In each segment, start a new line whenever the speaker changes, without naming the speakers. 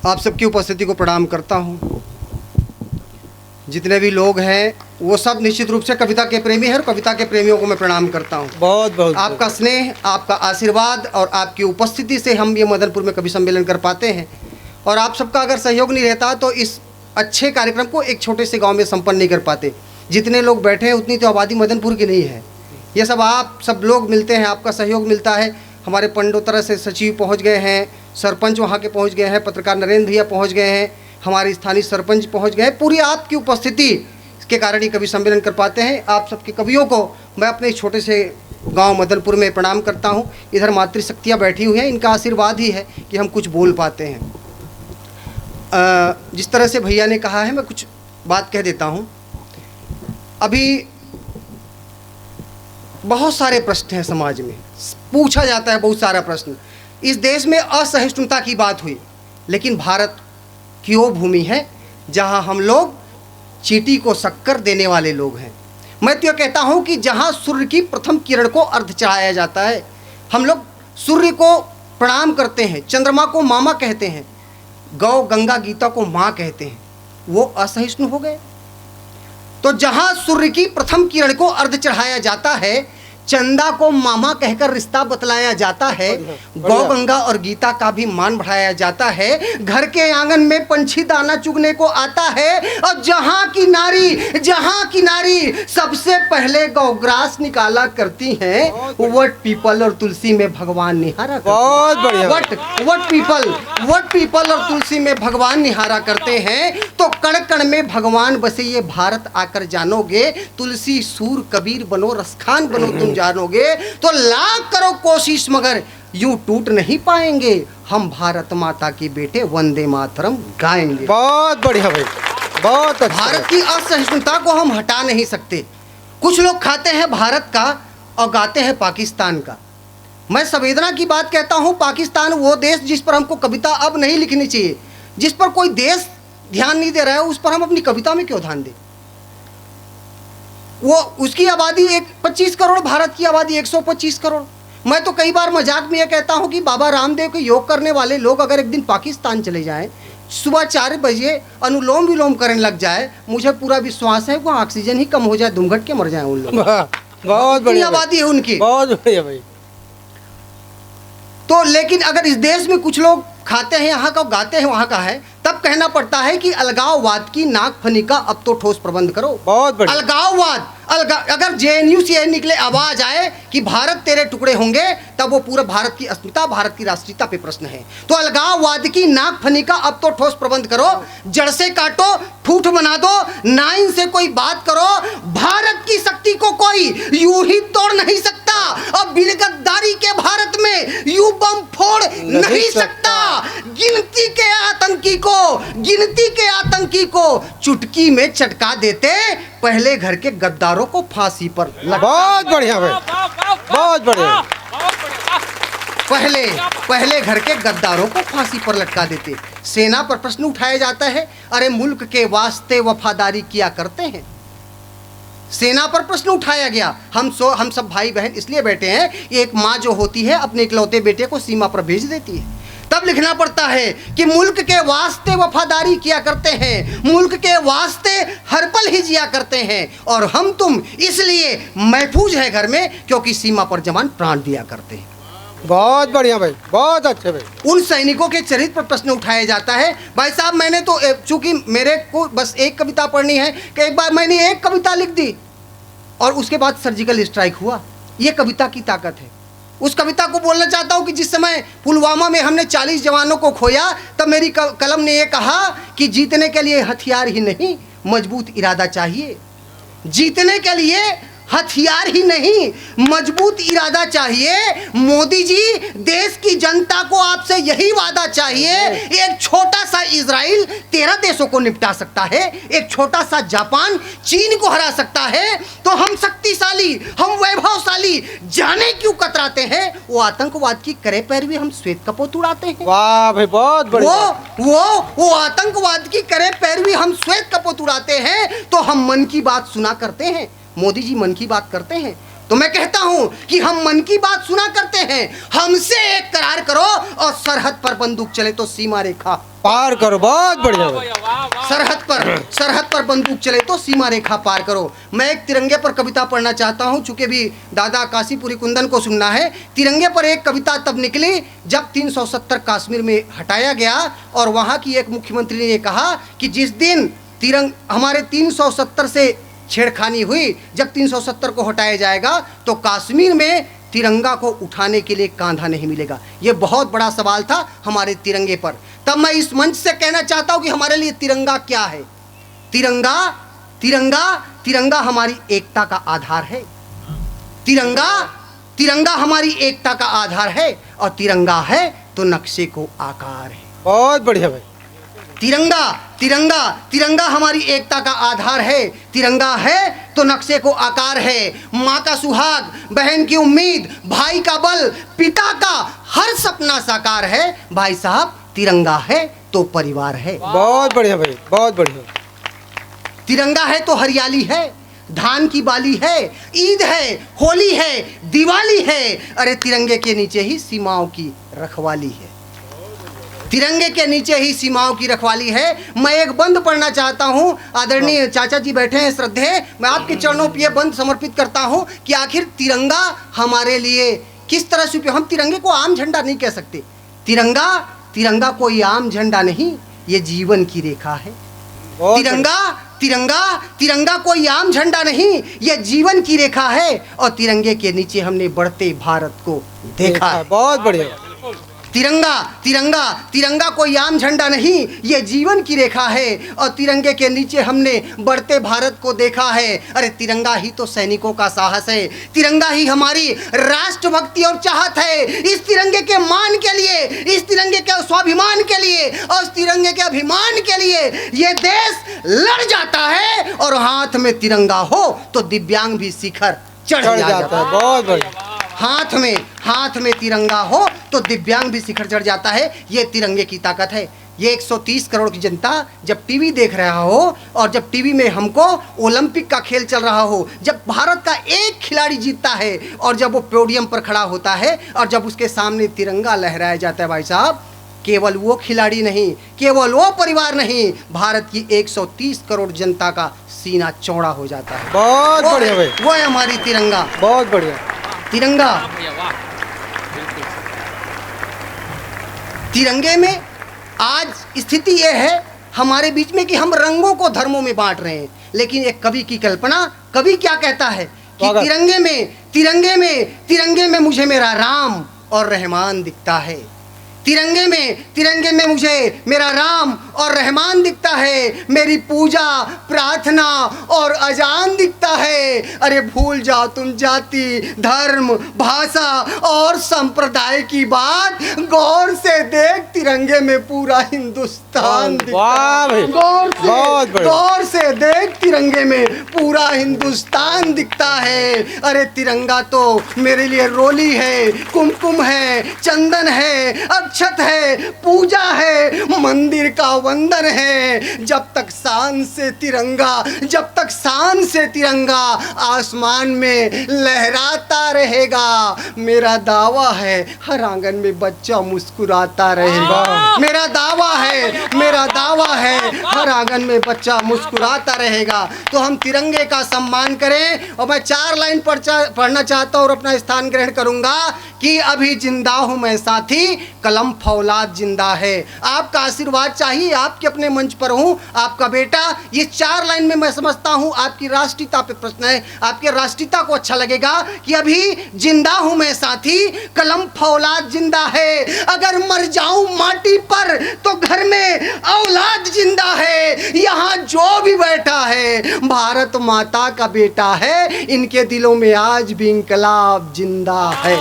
आप सबकी उपस्थिति को प्रणाम करता हूँ। जितने भी लोग हैं वो सब निश्चित रूप से कविता के प्रेमी हैं और कविता के प्रेमियों को मैं प्रणाम करता हूँ।
बहुत बहुत
आपका स्नेह, आपका आशीर्वाद और आपकी उपस्थिति से हम ये मदनपुर में कवि सम्मेलन कर पाते हैं। और आप सबका अगर सहयोग नहीं रहता तो इस अच्छे कार्यक्रम को एक छोटे से गांव में संपन्न नहीं कर पाते। जितने लोग बैठे हैं उतनी तो आबादी मदनपुर की नहीं है। ये सब आप सब लोग मिलते हैं, आपका सहयोग मिलता है। हमारे पंडोतरा से सचिव पहुँच गए हैं, सरपंच वहाँ के पहुँच गए हैं, पत्रकार नरेंद्र भैया पहुँच गए हैं, हमारे स्थानीय सरपंच पहुँच गए हैं। पूरी आपकी उपस्थिति के कारण ही कवि सम्मेलन कर पाते हैं। आप सबके कवियों को मैं अपने छोटे से गांव मदनपुर में प्रणाम करता हूं। इधर मातृशक्तियाँ बैठी हुई हैं, इनका आशीर्वाद ही है कि हम कुछ बोल पाते हैं। जिस तरह से भैया ने कहा है मैं कुछ बात कह देता हूं। अभी बहुत सारे प्रश्न हैं समाज में, पूछा जाता है बहुत सारा प्रश्न। इस देश में असहिष्णुता की बात हुई, लेकिन भारत की वो भूमि है जहां हम लोग चींटी को शक्कर देने वाले लोग हैं। मैं तो यह कहता हूं कि जहां सूर्य की प्रथम किरण को अर्घ चढ़ाया जाता है, हम लोग सूर्य को प्रणाम करते हैं, चंद्रमा को मामा कहते हैं, गौ गंगा गीता को माँ कहते हैं, वो असहिष्णु हो गए। तो जहां सूर्य की प्रथम किरण को अर्घ चढ़ाया जाता है, चंदा को मामा कहकर रिश्ता बतलाया जाता है, गौ गंगा और गीता का भी मान बढ़ाया जाता है, घर के आंगन में पंछी दाना चुगने को आता है, और जहां की नारी सबसे पहले गौग्रास निकाला करती हैं, वट पीपल और तुलसी में भगवान निहारा।
बहुत बढ़िया।
वट पीपल और तुलसी में भगवान निहारा करते हैं। तो कण कण में भगवान बसे ये भारत आकर जानोगे, तुलसी सूर कबीर बनो, रसखान बनो तुम जानोगे। तो लाख करो कोशिश मगर यूं टूट नहीं पाएंगे, हम भारत माता की बेटे वंदे मातरम गाएंगे।
बहुत बढ़िया भाई, बहुत अच्छा।
भारत की असहिष्णुता को हम हटा नहीं सकते। कुछ लोग खाते हैं भारत का और गाते हैं पाकिस्तान का। मैं संवेदना की बात कहता हूं, पाकिस्तान वो देश जिस पर हमको कविता अब नहीं लिखनी चाहिए। जिस पर कोई देश ध्यान नहीं दे रहा है उस पर हम अपनी कविता में क्यों ध्यान दें। वो उसकी आबादी 25 करोड़, भारत की आबादी 125 करोड़। मैं तो कई बार मजाक में यह कहता हूं कि बाबा रामदेव के योग करने वाले लोग अगर एक दिन पाकिस्तान चले जाएं, सुबह 4 बजे अनुलोम विलोम करने लग जाए, मुझे पूरा विश्वास है वहाँ ऑक्सीजन ही कम हो जाए, दुमघट के मर जाए उन लोग।
बहुत बढ़िया
आबादी है उनकी।
बहुत बढ़िया भाई।
तो लेकिन अगर इस देश में कुछ लोग खाते हैं यहाँ का, गाते हैं वहाँ का है, तब कहना पड़ता है कि अलगाववाद की नाक फनी का अब तो ठोस प्रबंध करो।
बहुत बढ़िया।
अलगाववाद अगर जेएनयू से निकले आवाज आए कि भारत तेरे टुकड़े होंगे, तब वो पूरा भारत की अस्मिता, भारत की राष्ट्रीयता पे प्रश्न है। तो अलगाववाद की नाक फनी का अब तो ठोस प्रबंध करो, जड़ से काटो, ठूठ बना दो, ना इनसे कोई बात करो। भारत की शक्ति को कोई यूं ही तोड़ नहीं सकता, अब बिन गद्दारी के भारत में यूं बम फोड़ नहीं सकता। गिनती के आतंकी को चुटकी में चटका देते, पहले घर के गद्दारों को फांसी पर
बहुत बढ़िया भाई, बहुत बढ़िया।
पहले घर के गद्दारों को फांसी पर लटका देते। सेना पर प्रश्न उठाया जाता है, अरे मुल्क के वास्ते वफादारी किया करते हैं। सेना पर प्रश्न उठाया गया। हम सब भाई बहन इसलिए बैठे हैं, एक माँ जो होती है अपने इकलौते बेटे को सीमा पर भेज देती है। तब लिखना पड़ता है कि मुल्क के वास्ते वफादारी किया करते हैं, मुल्क के वास्ते हर पल ही जिया करते हैं, और हम तुम इसलिए महफूज है घर में क्योंकि सीमा पर जवान प्राण दिया करते हैं।
बहुत बढ़िया भाई, बहुत अच्छे भाई।
उन सैनिकों के चरित्र पर प्रश्न उठाया जाता है। भाई साहब, मैंने तो चूंकि मेरे को बस एक कविता पढ़नी है कि एक बार मैंने एक कविता लिख दी और उसके बाद सर्जिकल स्ट्राइक हुआ। ये कविता की ताकत है। उस कविता को बोलना चाहता हूँ कि जिस समय पुलवामा में हमने 40 जवानों को खोया, तब मेरी कलम ने यह कहा कि जीतने के लिए हथियार ही नहीं, मजबूत इरादा चाहिए। जीतने के लिए हथियार ही नहीं, मजबूत इरादा चाहिए। मोदी जी, देश की जनता को आपसे यही वादा चाहिए। एक छोटा सा इजराइल 13 देशों को निपटा सकता है, एक छोटा सा जापान चीन को हरा सकता है। तो हम शक्तिशाली, हम वैभवशाली जाने क्यों कतराते हैं? वो आतंकवाद की करे पैरवी हम श्वेत कपोत उड़ाते हैं।
वाह भाई, बहुत बढ़िया।
वो आतंकवाद की करे पैरवी हम श्वेत कपोत उड़ाते हैं। तो हम मन की बात सुना करते हैं, मोदी जी मन की बात करते हैं, तो मैं कहता हूं कि हम मन की बात सुना करते हैं, हमसे एक करार करो और सरहद पर बंदूक चले तो सीमा रेखा
पार करो। बहुत बढ़िया भाई।
सरहद पर बंदूक चले तो सीमा रेखा पार करो। मैं एक तिरंगे पर कविता पढ़ना चाहता हूं, चूंकि भी दादा काशीपुरी कुंदन को सुनना है। तिरंगे पर एक कविता तब निकली जब 370 कश्मीर में हटाया गया और वहां की एक मुख्यमंत्री ने ये कहा कि जिस दिन हमारे 370 से छेड़खानी हुई, जब 370 को हटाया जाएगा तो कश्मीर में तिरंगा को उठाने के लिए कांधा नहीं मिलेगा। ये बहुत बड़ा सवाल था हमारे तिरंगे पर। तब मैं इस मंच से कहना चाहता हूं कि हमारे लिए तिरंगा क्या है। तिरंगा तिरंगा तिरंगा हमारी एकता का आधार है। तिरंगा तिरंगा हमारी एकता का आधार है और तिरंगा है तो नक्शे को आकार है।
बहुत बढ़िया भाई।
तिरंगा तिरंगा तिरंगा हमारी एकता का आधार है। तिरंगा है तो नक्शे को आकार है। माँ का सुहाग, बहन की उम्मीद, भाई का बल, पिता का हर सपना साकार है। भाई साहब तिरंगा है तो परिवार है।
बहुत बढ़िया भाई, बहुत बढ़िया।
तिरंगा है तो हरियाली है, धान की बाली है, ईद है, होली है, दिवाली है। अरे तिरंगे के नीचे ही सीमाओं की रखवाली है। तिरंगे के नीचे ही सीमाओं की रखवाली है। मैं एक बंद पढ़ना चाहता हूं। आदरणीय चाचा जी बैठे हैं श्रद्धेय, मैं आपके चरणों पर यह बंद समर्पित करता हूं कि आखिर तिरंगा हमारे लिए किस तरह से। हम तिरंगे को आम झंडा नहीं कह सकते। तिरंगा तिरंगा कोई आम झंडा नहीं, ये जीवन की रेखा है। तिरंगा तिरंगा तिरंगा कोई आम झंडा नहीं, यह जीवन की रेखा है और तिरंगे के नीचे हमने बढ़ते भारत को देखा है।
बहुत बढ़िया।
तिरंगा तिरंगा तिरंगा कोई आम झंडा नहीं, ये जीवन की रेखा है और तिरंगे के नीचे हमने बढ़ते भारत को देखा है। अरे तिरंगा ही तो सैनिकों का साहस है। तिरंगा ही हमारी राष्ट्रभक्ति और चाहत है। इस तिरंगे के मान के लिए, इस तिरंगे के स्वाभिमान के लिए और इस तिरंगे के अभिमान के लिए ये देश लड़ जाता है। और हाथ में तिरंगा हो तो दिव्यांग भी शिखर चढ़ जाता है।
बहुत बढ़िया।
हाथ में तिरंगा हो तो दिव्यांग भी शिखर चढ़ जाता है। ये तिरंगे की ताकत है। ये 130 करोड़ की जनता जब टीवी देख रहा हो और जब टीवी में हमको ओलंपिक का खेल चल रहा हो, जब भारत का एक खिलाड़ी जीतता है और जब वो पोडियम पर खड़ा होता है और जब उसके सामने तिरंगा लहराया जाता है, भाई साहब केवल वो खिलाड़ी नहीं, केवल वो परिवार नहीं, भारत की 130 करोड़ जनता का सीना चौड़ा हो जाता है।
बहुत बढ़िया भाई।
वो है हमारी तिरंगा।
बहुत बढ़िया।
तिरंगा तिरंगे में आज स्थिति यह है हमारे बीच में कि हम रंगों को धर्मों में बांट रहे हैं। लेकिन एक कवि की कल्पना, कवि क्या कहता है कि तिरंगे में मुझे मेरा राम और रहमान दिखता है। तिरंगे में मुझे मेरा राम और रहमान दिखता है। मेरी पूजा प्रार्थना और अजान दिखता है। अरे भूल जाओ तुम जाति धर्म भाषा और संप्रदाय की बात, गौर से देख तिरंगे में पूरा हिंदुस्तान दिखता है। गौर से देख तिरंगे में पूरा हिंदुस्तान दिखता है। अरे तिरंगा तो मेरे लिए रोली है, कुमकुम है, चंदन है, अक्षत है, पूजा है, मंदिर का वंदन है। जब तक शान से तिरंगा आसमान में लहराता रहेगा, मेरा दावा है हर आंगन में बच्चा मुस्कुराता रहेगा। मेरा दावा है हर आंगन में बच्चा मुस्कुराता रहेगा। तो हम तिरंगे का सम्मान करें। और मैं 4 लाइन पढ़ना चाहता हूँ और अपना स्थान ग्रहण करूंगा कि अभी जिंदा हूं मैं साथी, कलम फौलाद जिंदा है। आपका आशीर्वाद चाहिए, आपके अपने मंच पर हूं, आपका बेटा। ये 4 लाइन में मैं समझता हूं आपकी राष्ट्रीयता पे प्रश्न है। आपके राष्ट्रीयता को अच्छा लगेगा कि अभी जिंदा हूं मैं साथी, कलम फौलाद जिंदा है। अगर मर जाऊं माटी पर तो घर में औलाद जिंदा है। यहाँ जो भी बैठा है भारत माता का बेटा है। इनके दिलों में आज भी इंकलाब जिंदा है।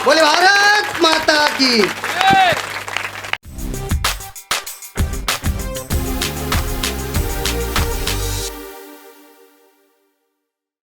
बोले भारत माता की।